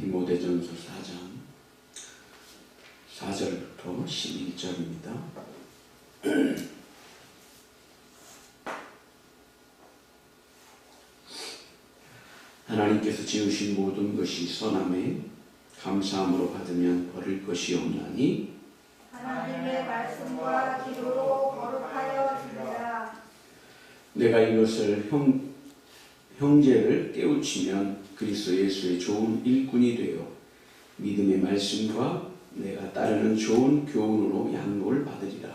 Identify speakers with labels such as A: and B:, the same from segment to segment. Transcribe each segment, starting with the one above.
A: 디모데전서 4장 4절부터 11절입니다. 하나님께서 지으신 모든 것이 선함에 감사함으로 받으면 버릴 것이 없나니
B: 하나님의 말씀과 기도로 거룩하여 주리라.
A: 내가 이것을 형제를 깨우치면 그리스도 예수의 좋은 일꾼이 되어 믿음의 말씀과 내가 따르는 좋은 교훈으로 양육을 받으리라.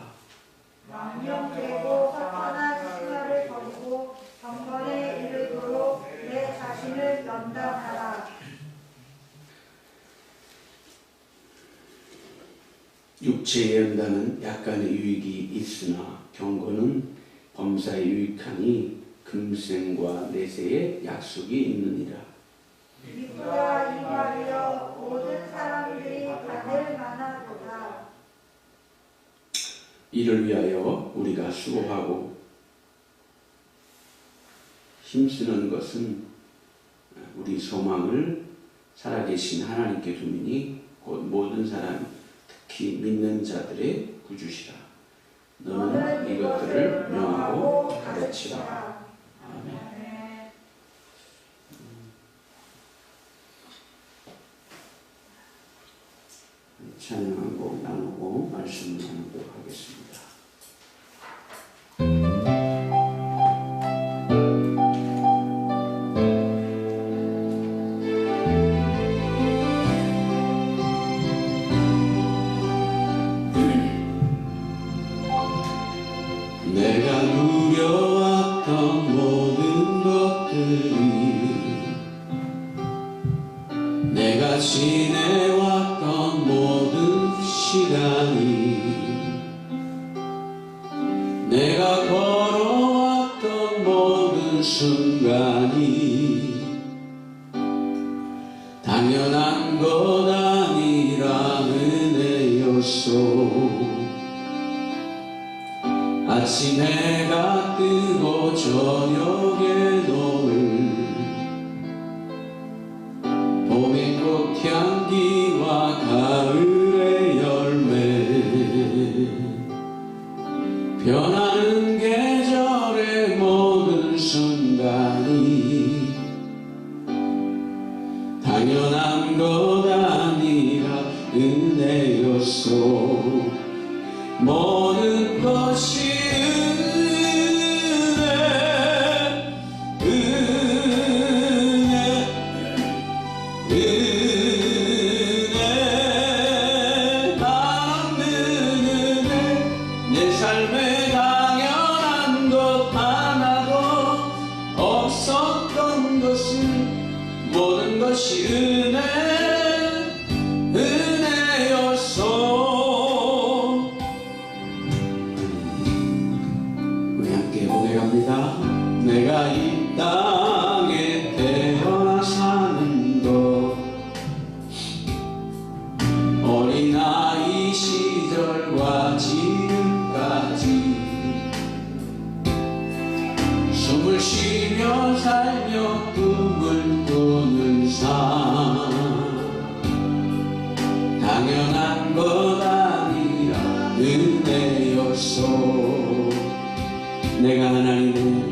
B: 망령되고 허탄한 생활을 버리고 경건에 이르도록 내 자신을 연단하라.
A: 육체의 연단은 약간의 유익이 있으나 경건은 범사에 유익하니 금생과 내세의 약속이 있느니라.
B: 믿으라 이 말이여 모든 사람들이 받을 만하도다.
A: 이를 위하여 우리가 수고하고 힘쓰는 것은 우리 소망을 살아계신 하나님께 두미니 곧 모든 사람 특히 믿는 자들의 구주시라. 너는 이것들을 명하고 가르치라. 아멘. 찬양하고 나누고 말씀을 나누도록 하겠습니다. 내가 누려왔던 모든 것들이 내가 지내왔던 모든 시간이 내가 걸어왔던 모든 순간이 당연한 것 아니라 은혜였소. 아침 해가 뜨고 저녁에 노을 봄의 꽃향기와 가을의 열매 변하는 계절의 모든 순간이 당연한 것 아니라 은혜였소. 모든 것이 내 삶에 당연한 것 하나도 없었던 것은 모든 것이 은혜였소. 우리 함께 고백합니다. 내가 이 땅에 태어나 사는 것 어린아이 시절과 지금까지 숨을 쉬며 살며 꿈을 꾸는 삶 당연한 것 아니라 은혜였소. 내가 하나님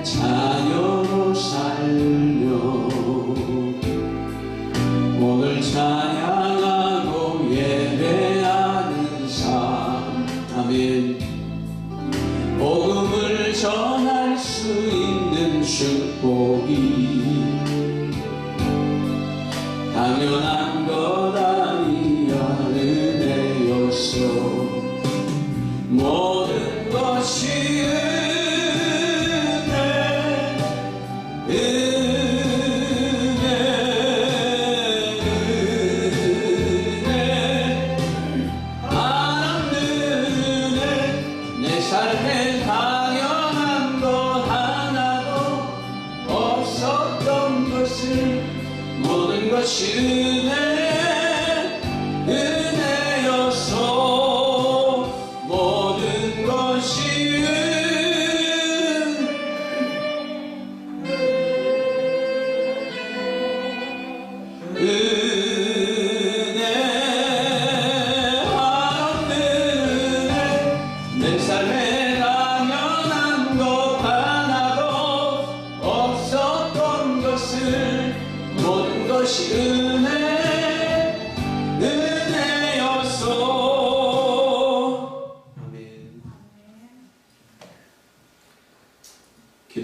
A: 자녀로 살며 오늘 찬양하고 예배하는 삶. 아멘. 복음을 전할 수 있는 축복이 당연한 것 아니라 은혜였소. 모든 것이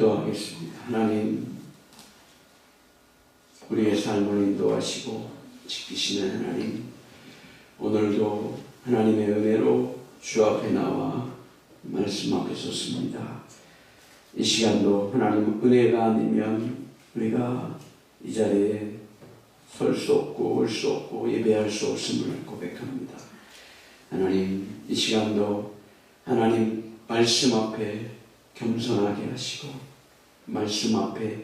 A: 기도하겠습니다. 하나님, 우리의 삶을 인도하시고 지키시는 하나님, 오늘도 하나님의 은혜로 주 앞에 나와 말씀 앞에 섰습니다. 이 시간도 하나님 은혜가 아니면 우리가 이 자리에 설 수 없고 올 수 없고 예배할 수 없음을 고백합니다. 하나님, 이 시간도 하나님 말씀 앞에 겸손하게 하시고 말씀 앞에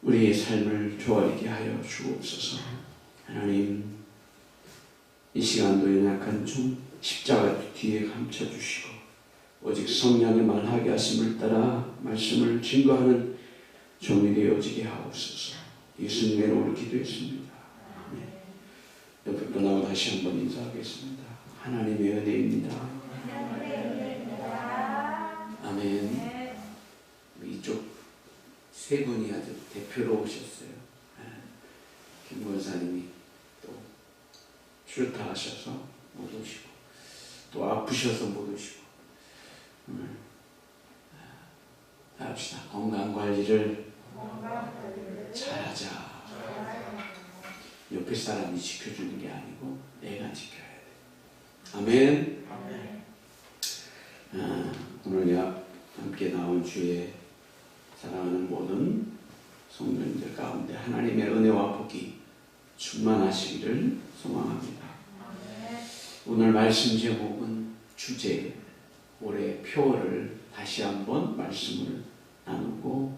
A: 우리의 삶을 조아리게 하여 주옵소서. 하나님, 이 시간도 연약한 중 십자가 뒤에 감춰주시고 오직 성령의 말하게 하심을 따라 말씀을 증거하는 종이 되어지게 하옵소서. 예수님의 이름으로 기도했습니다. 아멘. 옆에 분하고 다시 한번 인사하겠습니다. 하나님의 은혜입니다. 아멘. 이쪽 세 분이 아주 대표로 오셨어요. 김 권사님이 또 출타하셔서 못 오시고 또 아프셔서 못 오시고 오늘 합시다. 건강관리를 잘하자. 옆에 사람이 지켜주는 게 아니고 내가 지켜야 돼. 아멘. 오늘 함께 나온 주에 사랑하는 모든 성도님들 가운데 하나님의 은혜와 복이 충만하시기를 소망합니다. 오늘 말씀 제목은 주제, 올해 표어를 다시 한번 말씀을 나누고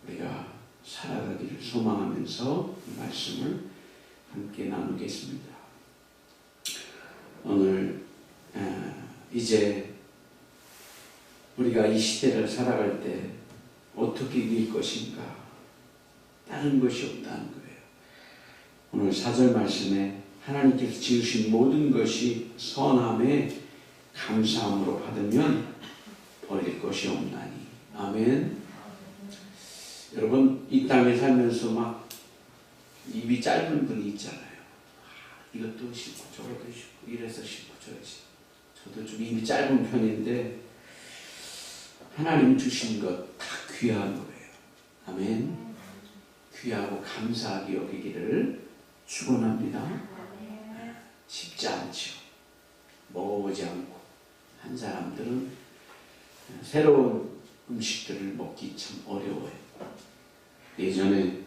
A: 우리가 살아가기를 소망하면서 이 말씀을 함께 나누겠습니다. 오늘 이제 우리가 이 시대를 살아갈 때 어떻게 이길 것인가? 다른 것이 없다는 거예요. 오늘 4절 말씀에 하나님께서 지으신 모든 것이 선함에 감사함으로 받으면 버릴 것이 없나니. 아멘. 여러분, 이 땅에 살면서 막 입이 짧은 분이 있잖아요. 이것도 싫고 저것도 싫고 이래서 싫고 저래서. 저도 좀 입이 짧은 편인데 하나님 주신 것 다 귀한 거예요. 아멘. 귀하고 감사하게 여기기를 축원합니다. 쉽지 않죠. 먹어보지 않고 한 사람들은 새로운 음식들을 먹기 참 어려워요. 예전에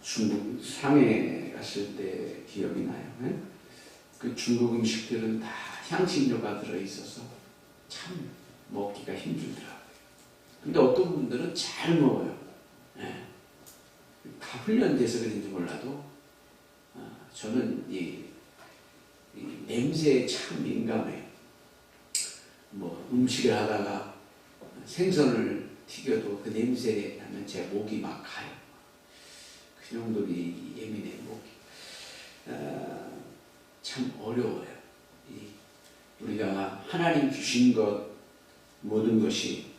A: 중국 상해 갔을 때 기억이 나요. 그 중국 음식들은 다 향신료가 들어있어서 참 먹기가 힘들더라고요. 근데 어떤 분들은 잘 먹어요. 다 훈련돼서 그런지 몰라도 저는 이 냄새에 참 민감해요. 뭐 음식을 하다가 생선을 튀겨도 그 냄새에 나면 제 목이 막 가요. 그 정도로 예민해 목이. 참 어려워요. 우리가 하나님 주신 것 모든 것이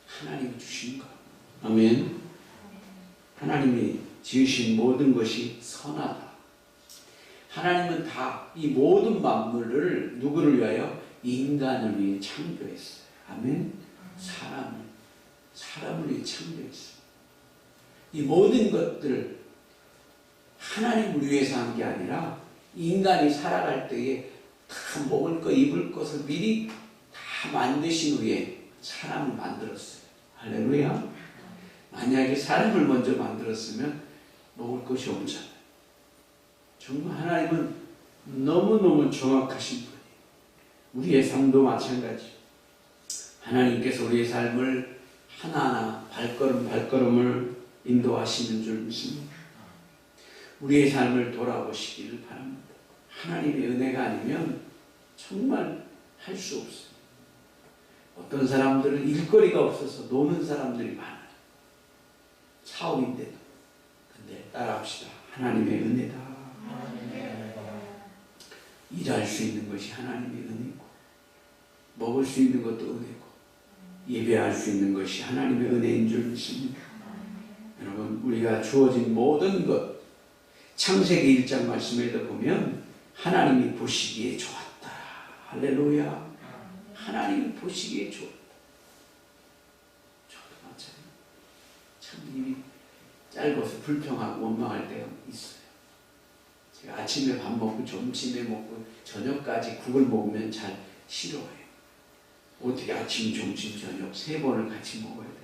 A: 하나님이 주신 것. 아멘. 하나님이 지으신 모든 것이 선하다. 하나님은 다 이 모든 만물을 누구를 위하여? 인간을 위해 창조했어요. 아멘. 사람을 위해 창조했어요. 이 모든 것들을 하나님을 위해서 한 게 아니라 인간이 살아갈 때에 다 먹을 것, 입을 것을 미리 다 만드신 후에 사람을 만들었어요. 할렐루야. 만약에 사람을 먼저 만들었으면 먹을 것이 없잖아요. 정말 하나님은 너무너무 정확하신 분이에요. 우리의 삶도 마찬가지. 하나님께서 우리의 삶을 하나하나 발걸음을 인도하시는 줄 믿습니다. 우리의 삶을 돌아보시기를 바랍니다. 하나님의 은혜가 아니면 정말 할 수 없어요. 어떤 사람들은 일거리가 없어서 노는 사람들이 많아요. 사업인데도. 근데 따라합시다. 하나님의 은혜다. 일할 수 있는 것이 하나님의 은혜고, 먹을 수 있는 것도 은혜고, 예배할 수 있는 것이 하나님의 은혜인 줄 믿습니다. 여러분, 우리가 주어진 모든 것, 창세기 1장 말씀에도 보면 하나님이 보시기에 좋았다. 할렐루야. 하나님이 보시기에 좋았다. 참 입이 짧아서 불평하고 원망할 때가 있어요. 제가 아침에 밥 먹고 점심에 먹고 저녁까지 국을 먹으면 잘 싫어해요. 어떻게 아침, 점심, 저녁 3번을 같이 먹어야 돼요.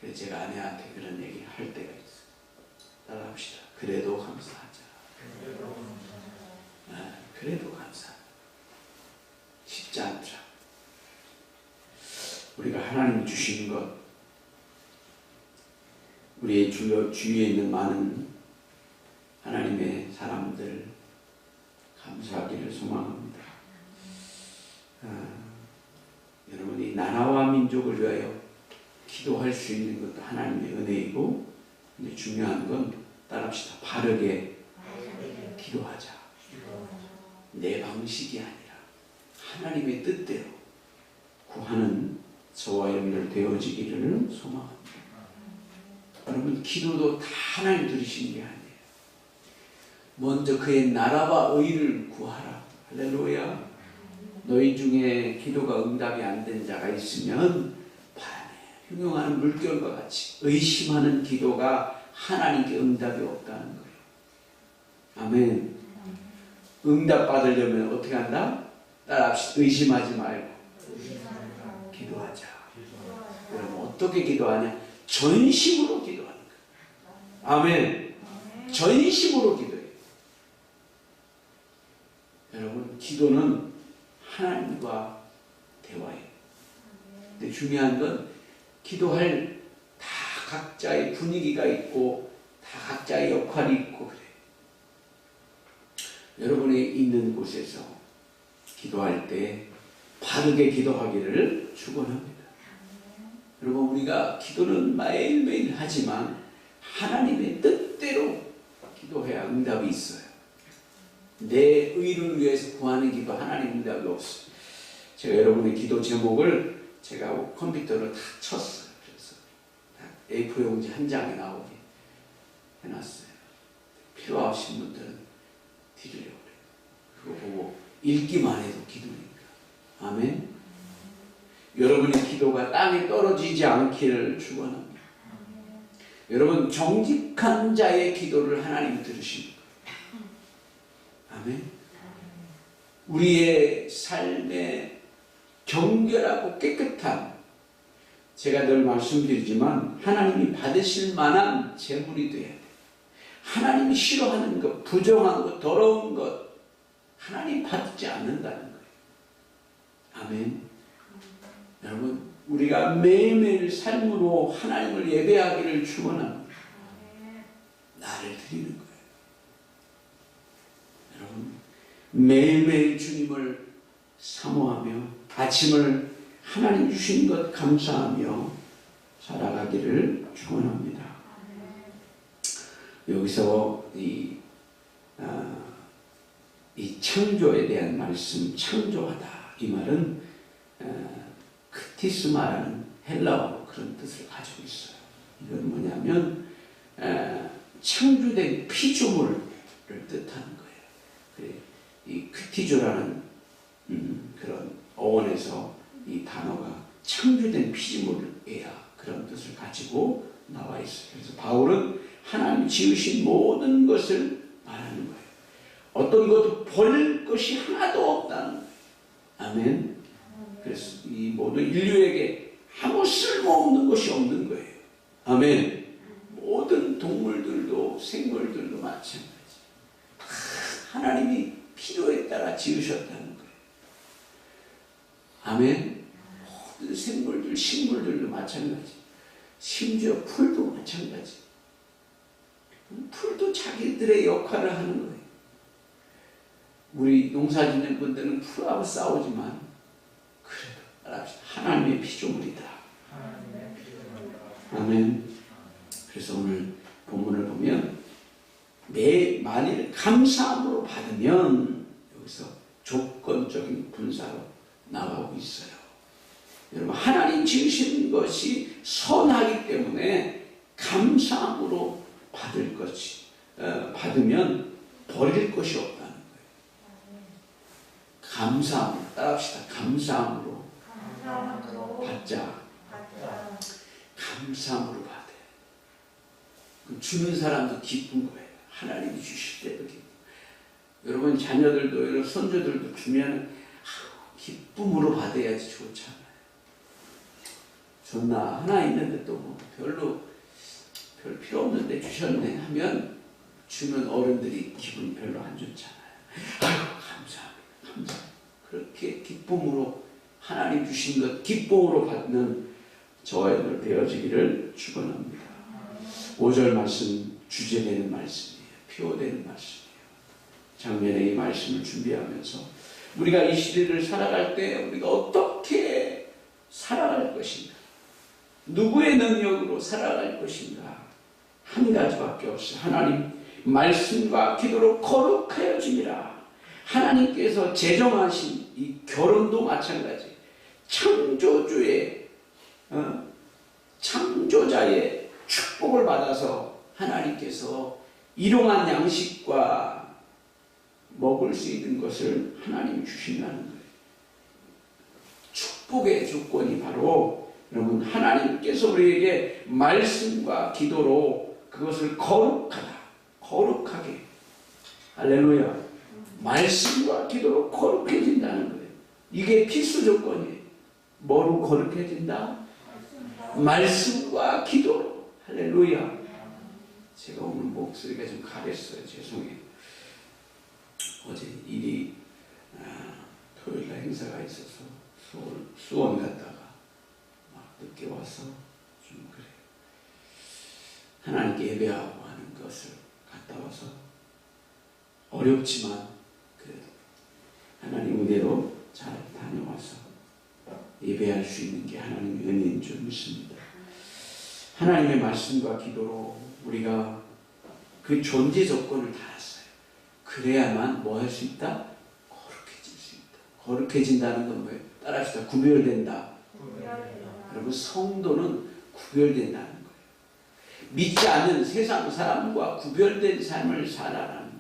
A: 그래서 제가 아내한테 그런 얘기 할 때가 있어요. 따라합시다. 그래도 감사하자. 그래도 감사하자. 쉽지 않더라. 우리가 하나님 주신 것, 우리의 주위에 있는 많은 하나님의 사람들 감사하기를 소망합니다. 여러분이 나라와 민족을 위하여 기도할 수 있는 것도 하나님의 은혜이고, 근데 중요한 건 따라합시다. 바르게 기도하자. 내 방식이 아니라 하나님의 뜻대로 구하는 저와 여러분들 되어지기를 소망합니다. 여러분, 기도도 다 하나님 들으시는 게 아니에요. 먼저 그의 나라와 의를 구하라. 할렐루야. 너희 중에 기도가 응답이 안 된 자가 있으면 바람에 흉용하는 물결과 같이 의심하는 기도가 하나님께 응답이 없다는 거예요. 아멘. 응답 받으려면 어떻게 한다? 따라합시다. 의심하지 말고 기도하자. 그럼 어떻게 기도하냐? 전심으로 기도하는 거예요. 아멘. 전심으로 기도해요. 여러분, 기도는 하나님과 대화예요. 근데 중요한 건 기도할 다 각자의 분위기가 있고 다 각자의 역할이 있고 그래요. 여러분이 있는 곳에서 기도할 때 바르게 기도하기를 축원합니다. 여러분, 우리가 기도는 매일매일 하지만 하나님의 뜻대로 기도해야 응답이 있어요. 내 의를 위해서 구하는 기도 하나님 응답이 없어요. 제가 여러분의 기도 제목을 제가 컴퓨터로 다 쳤어요. 그래서 A4 용지 한 장에 나오게 해놨어요. 필요하신 분들은 드리려고 그래요. 그거 보고 읽기만 해도 기도니까. 아멘. 여러분의 기도가 땅에 떨어지지 않기를 축원합니다. 여러분, 정직한 자의 기도를 하나님이 들으십니다. 아멘. 우리의 삶에 정결하고 깨끗한, 제가 늘 말씀드리지만 하나님이 받으실 만한 재물이 돼야 돼. 하나님이 싫어하는 것, 부정한 것, 더러운 것 하나님 받지 않는다는 거예요. 아멘. 여러분, 우리가 매일매일 삶으로 하나님을 예배하기를 축원합니다. 나를 드리는 거예요. 여러분, 매일매일 주님을 사모하며 아침을 하나님 주신 것 감사하며 살아가기를 축원합니다. 여기서 이 창조에 대한 말씀, 창조하다, 이 말은 크티스마라는 헬라어 그런 뜻을 가지고 있어요. 이건 뭐냐면 창조된 피조물을 뜻하는 거예요. 이 크티조라는 그런 어원에서 이 단어가 창조된 피조물이야 그런 뜻을 가지고 나와 있어요. 그래서 바울은 하나님 지으신 모든 것을 말하는 거예요. 어떤 것도 버릴 것이 하나도 없다는 거예요. 아멘. 그래서 이 모든 인류에게 아무 쓸모없는 것이 없는 거예요. 아멘. 모든 동물들도 생물들도 마찬가지. 하나님이 필요에 따라 지으셨다는 거예요. 아멘. 모든 생물들, 식물들도 마찬가지. 심지어 풀도 마찬가지. 풀도 자기들의 역할을 하는 거예요. 우리 농사 짓는 분들은 풀하고 싸우지만 그래도 알합시다. 하나님의 피조물이다. 아멘. 그래서 오늘 본문을 보면 만일 감사함으로 받으면 여기서 조건적인 분사로 나가고 있어요. 여러분, 하나님 지으신 것이 선하기 때문에 감사함으로 받을 것이 받으면 버릴 것이 없다는 거예요. 감사함으로 따라합시다. 감사함으로 받자. 감사함으로 받아요. 그럼 주는 사람도 기쁜 거예요. 하나님이 주실 때도 기쁜. 여러분 자녀들도 여러분 손주들도 주면 기쁨으로 받아야지 좋잖아요. 좋나 하나 있는데 또 뭐 별 필요 없는데 주셨네 하면 주는 어른들이 기분이 별로 안 좋잖아요. 아유 감사합니다. 그렇게 기쁨으로 하나님 주신 것 기쁨으로 받는 저와 여러분 되어지기를 축원합니다. 5절 말씀 주제되는 말씀이에요. 표되는 말씀이에요. 작년에 이 말씀을 준비하면서 우리가 이 시대를 살아갈 때 우리가 어떻게 살아갈 것인가, 누구의 능력으로 살아갈 것인가, 한 가지밖에 없어요. 하나님 말씀과 기도로 거룩하여짐이라. 하나님께서 제정하신 이 결혼도 마찬가지. 창조자의 축복을 받아서 하나님께서 일용한 양식과 먹을 수 있는 것을 하나님이 주신다는 거예요. 축복의 조건이 바로 여러분 하나님께서 우리에게 말씀과 기도로 그것을 거룩하게 할렐루야, 말씀과 기도로 거룩해진다는 거예요. 이게 필수 조건이에요. 뭐로 거룩해진다? 말씀과 기도로. 할렐루야. 제가 오늘 목소리가 좀 가랬어요. 죄송해요. 어제 일이 토요일날 행사가 있어서 수원 갔다가 막 늦게 와서 좀 그래요. 하나님께 예배하고 하는 것을 갔다 와서 어렵지만 그래도 하나님 은혜로 잘 다녀와서 예배할 수 있는 게 하나님의 은혜인 줄 믿습니다. 하나님의 말씀과 기도로 우리가 그 존재 조건을 달았어요. 그래야만 뭐 할 수 있다? 거룩해질 수 있다. 거룩해진다는 건 뭐예요? 따라합시다. 구별된다. 여러분 성도는 구별된다는 거예요. 믿지 않는 세상 사람과 구별된 삶을 살아라는 거예요.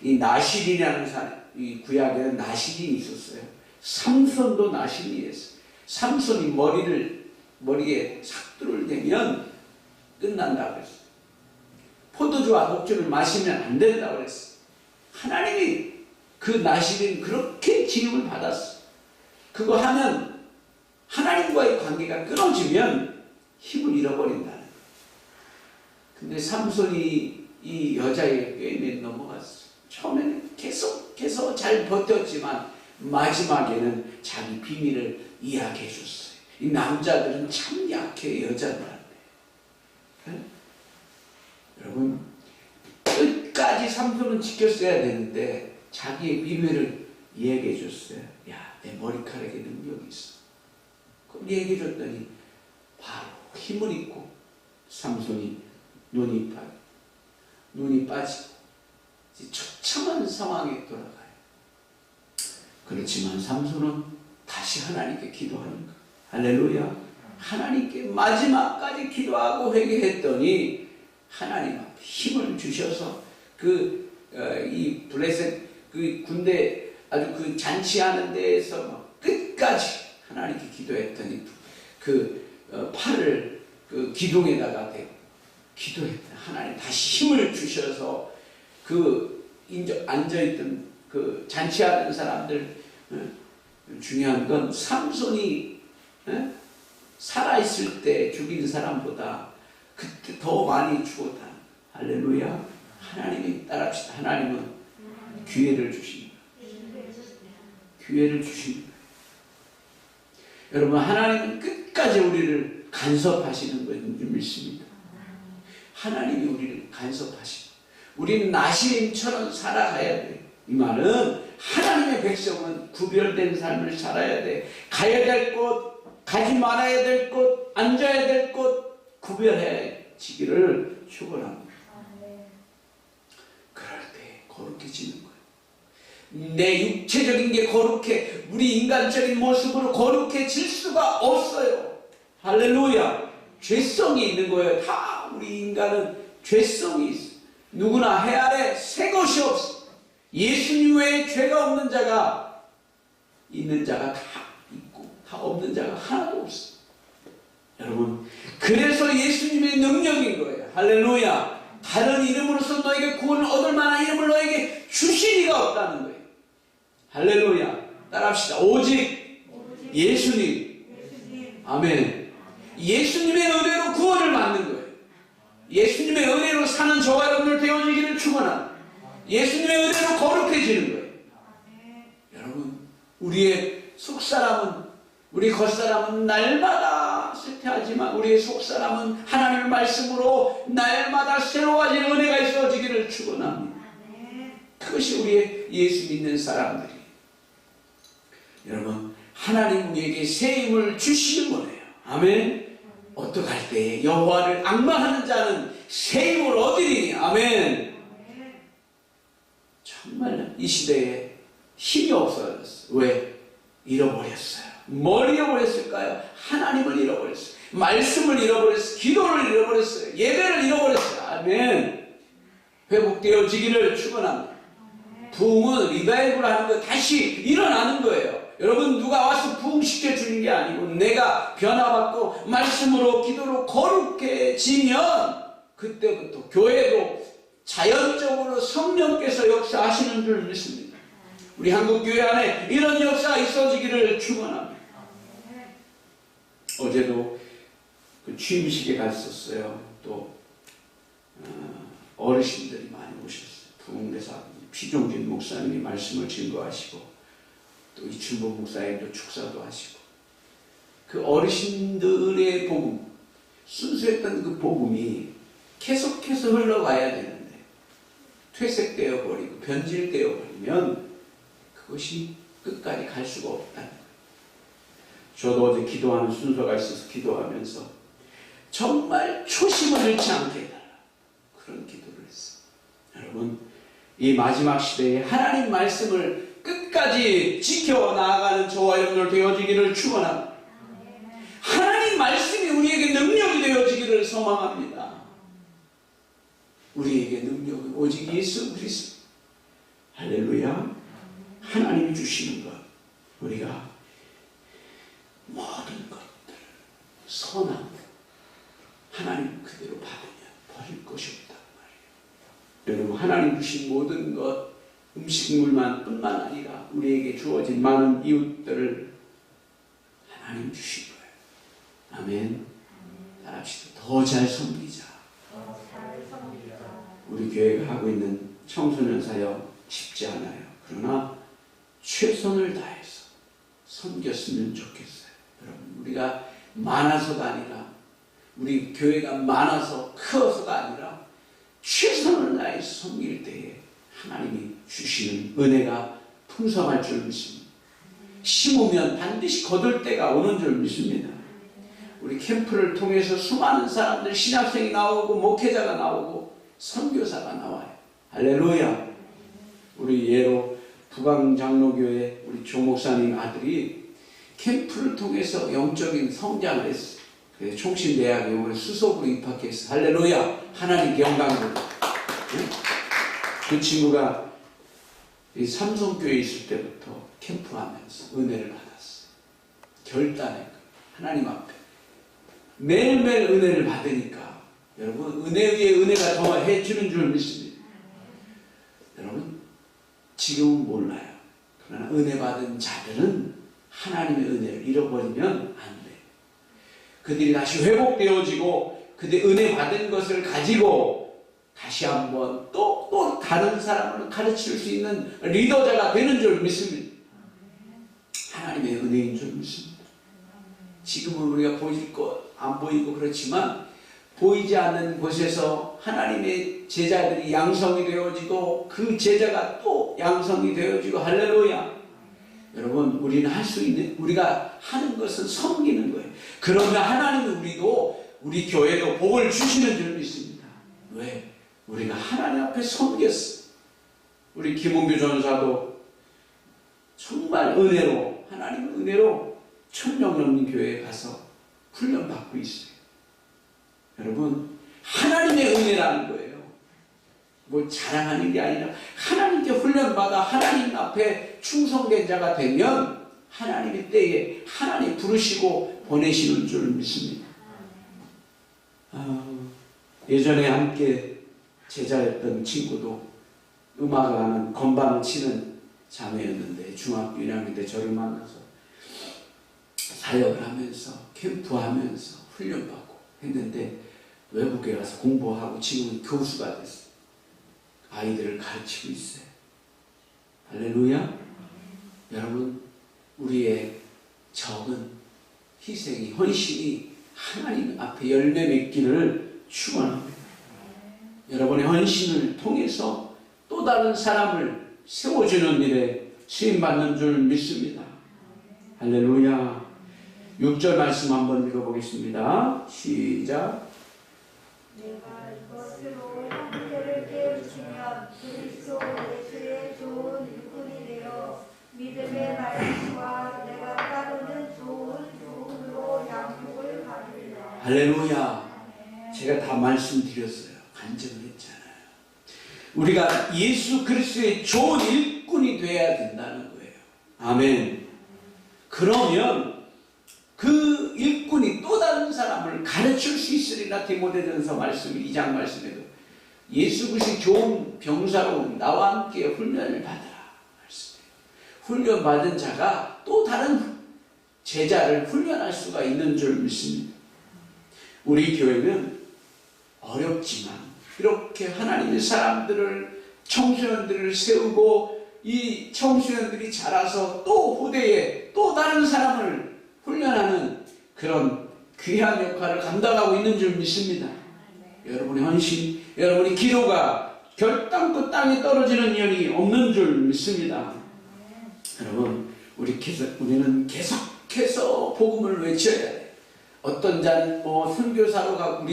A: 이 나실이라는 사람, 이 구약에는 나실이 있었어요. 삼손도 나실이었어요. 삼손이 머리에 삭두를 대면 끝난다고 그랬어요. 포도주와 녹주를 마시면 안 된다고 그랬어요. 하나님이 그 나실은 그렇게 지음을 받았어요. 그거 하면 하나님과의 관계가 끊어지면 힘을 잃어버린다는 거예요. 근데 삼손이 이 여자의 꾀임에 넘어갔어요. 처음에는 계속 잘 버텼지만 마지막에는 자기 비밀을 이야기해 줬어요. 이 남자들은 참 약해, 여자들한테. 네? 여러분 끝까지 삼손은 지켰어야 되는데 자기의 비밀을 얘기해 줬어요. 야, 내 머리카락에 능력이 있어. 그럼 얘기해 줬더니 바로 힘을 잃고 삼손이 눈이 빠지고 처참한 상황에 돌아가요. 그렇지만 삼손은 다시 하나님께 기도하는 거예요. 할렐루야. 하나님께 마지막까지 기도하고 회개했더니 하나님 앞에 힘을 주셔서 이 블레셋 그 군대 아주 그 잔치하는 데에서 막 끝까지 하나님께 기도했더니 팔을 그 기둥에다가 대고 기도했다. 하나님 다시 힘을 주셔서 앉아있던 그 잔치하는 사람들, 중요한 건 삼손이 살아있을 때 죽인 사람보다 그때 더 많이 죽었다. 할렐루야. 하나님이 따라합시다. 하나님은 기회를 주십니다. 기회를 주십니다. 여러분 하나님은 끝까지 우리를 간섭하시는 것인 줄 믿습니다. 하나님이 우리를 간섭하십니다. 우리는 나시림처럼 살아가야 돼요. 이 말은 하나님의 백성은 구별된 삶을 살아야 돼. 가야 될 곳, 가지 말아야 될 곳, 앉아야 될 곳 구별해지기를 축원합니다. 그럴 때 거룩해지는 거예요. 내 육체적인 게 거룩해, 우리 인간적인 모습으로 거룩해질 수가 없어요. 할렐루야. 죄성이 있는 거예요. 다 우리 인간은 죄성이 있어요. 누구나 해 아래 새 것이 없어. 예수님 외에 죄가 없는 자가 있는 자가 다 있고 다 없는 자가 하나도 없어. 여러분, 그래서 예수님의 능력인 거예요. 할렐루야. 다른 이름으로서 너에게 구원을 얻을 만한 이름을 너에게 주신 이가 없다는 거예요. 할렐루야. 따라합시다. 오직 예수님. 아멘. 예수님의 은혜로 구원을 받는 거예요. 예수님의 은혜로 사는 저와 여러분들 되어지기를 축원합니다. 예수님의 은혜로 거룩해지는 거예요. 여러분, 우리의 속사람은, 우리 겉사람은 날마다 쇠퇴하지만 우리의 속사람은 하나님의 말씀으로 날마다 새로워지는 은혜가 있어지기를 축원합니다. 그것이 우리의 예수 믿는 사람들이. 여러분, 하나님 우리에게 새 힘을 주시는 거예요. 아멘. 어떡할 때에 여호와를 앙망하는 자는 새 힘을 얻으리니. 아멘. 정말 이 시대에 힘이 없어졌어요. 왜? 잃어버렸어요. 뭘 잃어버렸을까요? 하나님을 잃어버렸어요. 말씀을 잃어버렸어요. 기도를 잃어버렸어요. 예배를 잃어버렸어요. 아멘. 회복되어지기를 축원합니다. 부흥은 리바이벌 하는 거 다시 일어나는 거예요. 여러분, 누가 와서 부흥시켜 주는 게 아니고 내가 변화받고 말씀으로 기도로 거룩해지면 그때부터 교회도 자연적으로 성령께서 역사하시는 줄 믿습니다. 우리 한국교회 안에 이런 역사가 있어지기를 축원합니다. 어제도 그 취임식에 갔었어요. 또 어르신들이 많이 오셨어요. 부흥대사 피종진 목사님이 말씀을 증거하시고 또 이춘보 목사님도 축사도 하시고 그 어르신들의 복음, 순수했던 그 복음이 계속해서 흘러가야 되는데 퇴색되어 버리고 변질되어 버리면 그것이 끝까지 갈 수가 없다는 거예요. 저도 어제 기도하는 순서가 있어서 기도하면서 정말 초심을 잃지 않게 해달라, 그런 기도를 했어요. 여러분, 이 마지막 시대에 하나님 말씀을 끝까지 지켜나가는 저와 여러분들 되어지기를 축원합니다. 하나님 말씀이 우리에게 능력이 되어지기를 소망합니다. 우리에게 능력은 오직 예수 그리스도. 할렐루야. 하나님이 주시는 것, 우리가 모든 것들 선한 것 하나님 그대로 받으면 버릴 것이 없단 말이에요. 여러분, 하나님 주신 모든 것, 음식물만 뿐만 아니라 우리에게 주어진 많은 이웃들을 하나님 주신 거예요. 아멘. 따라합시다. 더 잘 섬기자. 우리 교회가 하고 있는 청소년 사역 쉽지 않아요. 그러나 최선을 다해서 섬겼으면 좋겠어요. 여러분, 우리가 많아서가 아니라, 우리 교회가 많아서 커서가 아니라 최선을 다해서 섬길 때에 하나님이 주시는 은혜가 풍성할 줄 믿습니다. 심으면 반드시 거둘 때가 오는 줄 믿습니다. 우리 캠프를 통해서 수많은 사람들, 신학생이 나오고 목회자가 나오고 선교사가 나와요. 할렐루야. 우리 예로 부강장로교회 우리 조 목사님 아들이 캠프를 통해서 영적인 성장을 했어요. 그래서 총신대학에 오늘 수석으로 입학했어요. 할렐루야. 하나님께 영광을. 그 친구가 이 삼성교회에 있을 때부터 캠프하면서 은혜를 받았어요. 결단했고 하나님 앞에 매일매일 은혜를 받으니까 여러분, 은혜 위에 은혜가 더해주는 줄 믿습니다. 여러분, 지금은 몰라요. 그러나 은혜 받은 자들은 하나님의 은혜를 잃어버리면 안 돼요. 그들이 다시 회복되어지고 그들 은혜 받은 것을 가지고 다시 한번 또 다른 사람을 가르칠 수 있는 리더자가 되는 줄 믿습니다. 하나님의 은혜인 줄 믿습니다. 지금은 우리가 보일 것 안 보이고 그렇지만 보이지 않는 곳에서 하나님의 제자들이 양성이 되어지고 그 제자가 또 양성이 되어지고 할렐루야. 여러분, 우리는 할 수 있는, 우리가 하는 것은 섬기는 거예요. 그러면 하나님은 우리 교회도 복을 주시는 줄 믿습니다. 왜? 우리가 하나님 앞에 섬겼어. 우리 김은규 전사도 정말 은혜로, 하나님 은혜로 천명령교회에 가서 훈련받고 있어요. 여러분, 하나님의 은혜라는 거예요. 뭘 자랑하는 게 아니라 하나님께 훈련받아 하나님 앞에 충성된 자가 되면 하나님의 때에 하나님 부르시고 보내시는 줄 믿습니다. 예전에 함께 제자였던 친구도 음악하는 건반을 치는 자매였는데 중학교 1학년 때 저를 만나서 사역을 하면서 캠프하면서 훈련받고 했는데 외국에 가서 공부하고 지금은 교수가 됐어요. 아이들을 가르치고 있어요. 할렐루야. 여러분, 우리의 적은 희생이, 헌신이 하나님 앞에 열매 맺기를 축원합니다. 여러분의 헌신을 통해서 또 다른 사람을 세워주는 일에 쓰임받는 줄 믿습니다. 할렐루야. 6절 말씀 한번 읽어보겠습니다. 시작.
B: 내가 이것으로 형제를 깨우치면 그리스도 예수의 좋은 일꾼이 되어 믿음의 말씀과 내가 따르는 좋은 교훈으로 양육을 받으리라.
A: 할렐루야. 제가 다 말씀드렸어요. 간증을 했잖아요. 우리가 예수 그리스도의 좋은 일꾼이 되어야 된다는 거예요. 아멘. 그러면 그 일꾼이 또 다른 사람을 가르칠 수 있으리라. 디모데전서 말씀 2장 말씀에도 예수 그리스도의 좋은 병사로 나와 함께 훈련을 받으라 말씀해요. 훈련받은 자가 또 다른 제자를 훈련할 수가 있는 줄 믿습니다. 우리 교회는 어렵지만 이렇게 하나님의 사람들을, 청소년들을 세우고 이 청소년들이 자라서 또 후대에 또 다른 사람을 훈련하는 그런 귀한 역할을 감당하고 있는 줄 믿습니다. 여러분의 헌신, 여러분의 기도가 결단코 땅에 떨어지는 일이 없는 줄 믿습니다. 여러분, 우리는 계속해서 복음을 외쳐야 돼요. 어떤 자는 선교사로 가고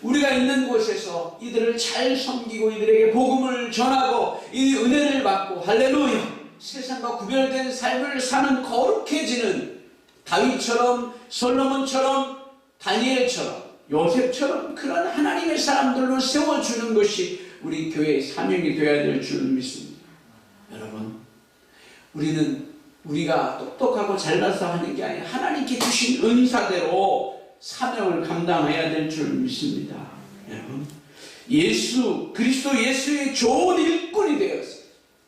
A: 우리가 있는 곳에서 이들을 잘 섬기고 이들에게 복음을 전하고 이 은혜를 받고 할렐루야 세상과 구별된 삶을 사는 거룩해지는 다윗처럼 솔로몬처럼 다니엘처럼 요셉처럼 그런 하나님의 사람들로 세워주는 것이 우리 교회의 사명이 되어야 될 줄 믿습니다. 여러분, 우리가 똑똑하고 잘나서 하는 게 아니라 하나님께 주신 은사대로 사명을 감당해야 될 줄 믿습니다. 여러분, 그리스도 예수의 좋은 일꾼이 되었어요.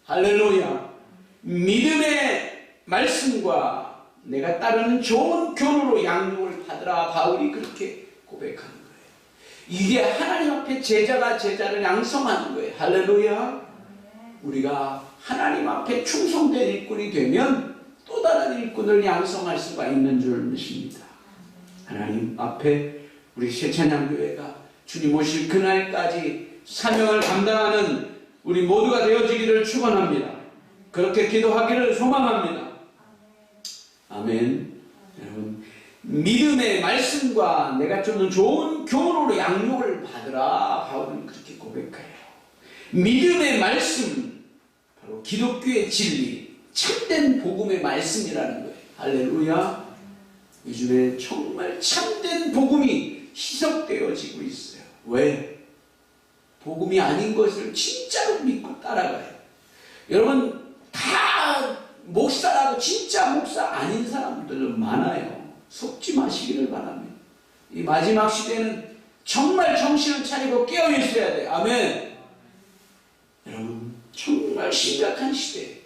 A: 할렐루야. 믿음의 말씀과 내가 따르는 좋은 교훈으로 양육을 받으라. 바울이 그렇게 고백하는 거예요. 이게 하나님 앞에 제자가 제자를 양성하는 거예요. 할렐루야. 우리가 하나님 앞에 충성된 일꾼이 되면 또 다른 일꾼을 양성할 수가 있는 줄 믿습니다. 하나님 앞에 우리 새찬양교회가 주님 오실 그날까지 사명을 감당하는 우리 모두가 되어지기를 축원합니다. 그렇게 기도하기를 소망합니다. 아멘. 여러분, 믿음의 말씀과 내가 쫓는 좋은 교훈으로 양육을 받으라. 바울은 그렇게 고백해요. 믿음의 말씀, 바로 기독교의 진리, 참된 복음의 말씀이라는 거예요. 할렐루야. 요즘에 정말 참된 복음이 희석되어지고 있어요. 왜? 복음이 아닌 것을 진짜로 믿고 따라가요. 여러분, 다 목사라고 진짜 목사 아닌 사람들은 많아요. 속지 마시기를 바랍니다. 이 마지막 시대는 정말 정신을 차리고 깨어 있어야 돼요. 아멘. 여러분, 정말 심각한 시대.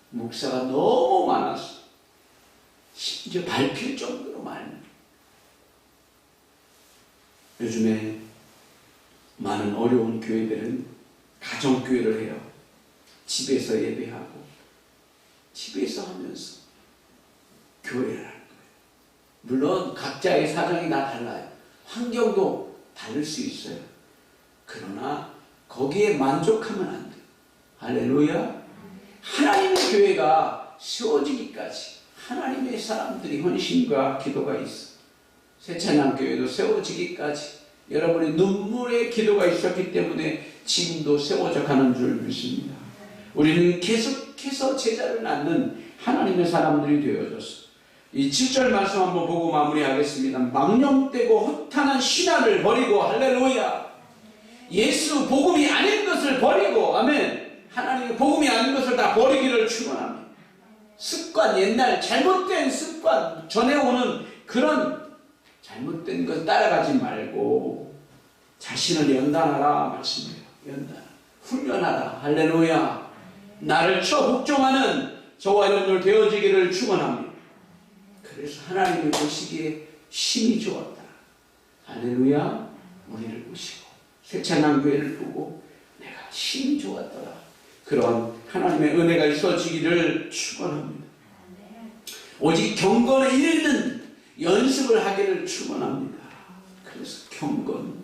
A: 목사가 너무 많았어. 심지어 밟힐 정도로 많습니다. 요즘에 많은 어려운 교회들은 가정교회를 해요. 집에서 예배하고 집에서 하면서 교회를 하는 거예요. 물론 각자의 사정이 다 달라요. 환경도 다를 수 있어요. 그러나 거기에 만족하면 안 돼요. 할렐루야. 하나님의 교회가 세워지기까지 하나님의 사람들이 헌신과 기도가 있어. 새찬양교회도 세워지기까지 여러분의 눈물의 기도가 있었기 때문에 지금도 세워져 가는 줄 믿습니다. 우리는 계속해서 제자를 낳는 하나님의 사람들이 되어졌어. 이 7절 말씀 한번 보고 마무리하겠습니다. 망령되고 허탄한 신화를 버리고 할렐루야. 예수 복음이 아닌 것을 버리고 아멘. 하나님의 복음이 아닌 것을 다 버리기를 축원합니다. 습관, 옛날 잘못된 습관, 전해오는 그런 잘못된 것 따라가지 말고 자신을 연단하라 말씀해요. 연단. 훈련하라. 할렐루야. 나를 복종하는 저와 여러분들 되어지기를 축원합니다. 그래서 하나님이 보시기에 심히 좋았다. 할렐루야. 우리를 보시고 세찬한 교회를 보고 내가 심히 좋았더라. 그런 하나님의 은혜가 있어지기를 축원합니다. 오직 경건에 이르는 연습을 하기를 축원합니다. 그래서 경건,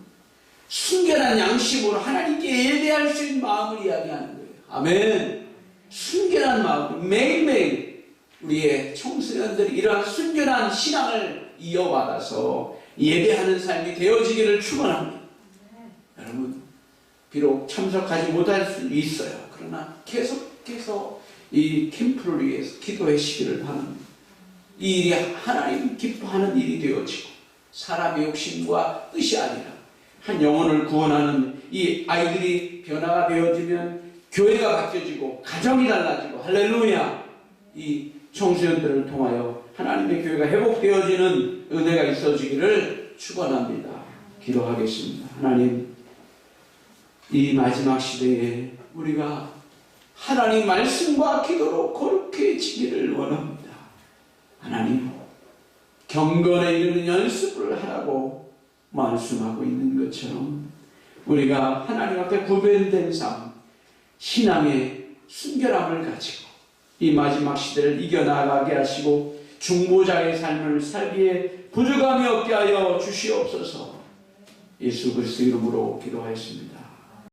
A: 순결한 양심으로 하나님께 예배할 수 있는 마음을 이야기하는 거예요. 아멘. 순결한 마음, 매일매일 우리의 청소년들이 이러한 순결한 신앙을 이어받아서 예배하는 삶이 되어지기를 축원합니다. 여러분, 비록 참석하지 못할 수 있어요. 그러나 계속해서 이 캠프를 위해서 기도하시기를 바랍니다. 이 일이 하나님 기뻐하는 일이 되어지고 사람의 욕심과 뜻이 아니라 한 영혼을 구원하는 이 아이들이 변화가 되어지면 교회가 바뀌어지고 가정이 달라지고 할렐루야. 이 청소년들을 통하여 하나님의 교회가 회복되어지는 은혜가 있어지기를 축원합니다. 기도하겠습니다. 하나님, 이 마지막 시대에 우리가 하나님 말씀과 기도로 거룩해지기를 원합니다. 하나님, 경건에 이르는 연습을 하라고 말씀하고 있는 것처럼 우리가 하나님 앞에 구별된 삶, 신앙의 순결함을 가지고 이 마지막 시대를 이겨나가게 하시고 중보자의 삶을 살기에 부족함이 없게 하여 주시옵소서. 예수 그리스도 이름으로 기도하였습니다.